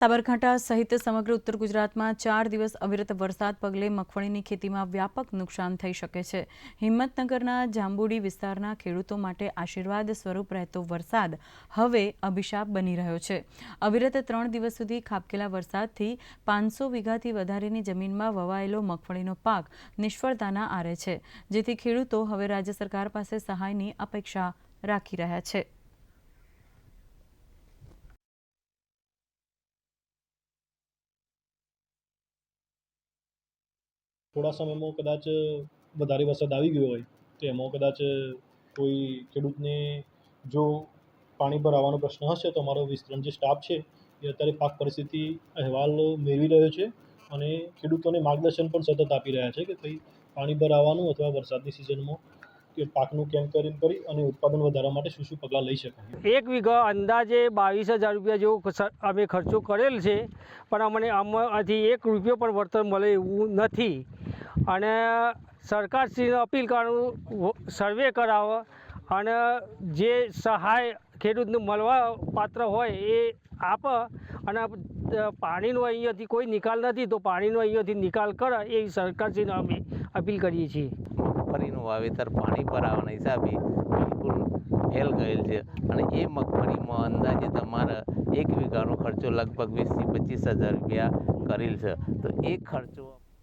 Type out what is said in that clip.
સાબરકાંઠા સહિત સમગ્ર ઉત્તર ગુજરાતમાં 4 દિવસ અવિરત વરસાદ પગલે મગફળીની ખેતીમાં વ્યાપક નુકસાન થઈ શકે છે। હિંમતનગરના જાંબુડી વિસ્તારના ખેડૂતો માટે આશીર્વાદ સ્વરૂપ રહેતો વરસાદ હવે અભિશાપ બની રહ્યો છે। અવિરત 3 દિવસ સુધી ખાબકેલા વરસાદથી 500 વીઘાથી વધારેની જમીનમાં વવાયેલો મગફળીનો પાક નિષ્ફળતાના આરે છે, જેથી ખેડૂતો હવે રાજ્ય સરકાર પાસે સહાયની અપેક્ષા રાખી રહ્યા છે। થોડા સમયમાં કદાચ વધારે વરસાદ આવી ગયો હોય તો એમાં કદાચ કોઈ ખેડૂતને જો પાણી ભરાવાનો પ્રશ્ન હશે તો અમારો વિસ્તરણ જે સ્ટાફ છે એ અત્યારે પાક પરિસ્થિતિ અહેવાલ મેળવી રહ્યો છે અને ખેડૂતોને માર્ગદર્શન પણ સતત આપી રહ્યા છે કે ભાઈ પાણી ભરાવાનું અથવા વરસાદની સિઝનમાં કે પાકનું કેમ કરી અને ઉત્પાદન વધારવા માટે શું શું પગલાં લઈ શકાય। 1 વીઘા અંદાજે 22,000 રૂપિયા જેવો અમે ખર્ચો કરેલ છે, પણ અમને આમાંથી 1 રૂપિયો પણ વળતર મળે એવું નથી અને સરકારશ્રીને અપીલ કરું સર્વે કરાવો અને જે સહાય ખેડૂતને મળવા પાત્ર હોય એ આપે અને પાણીનો અહીંયાથી કોઈ નિકાલ નથી તો પાણીનો અહીંયાથી નિકાલ કરે એ સરકારશ્રીને અમે અપીલ કરીએ છીએ। મગફળીનું વાવેતર પાણી ભરાવાના હિસાબે બિલકુલ ફેલ ગયેલ છે અને એ મગફળીમાં અંદાજે તમારે 1 વીઘાનો ખર્ચો લગભગ 20,000 થી 25,000 રૂપિયા કરેલ છે, તો એ ખર્ચો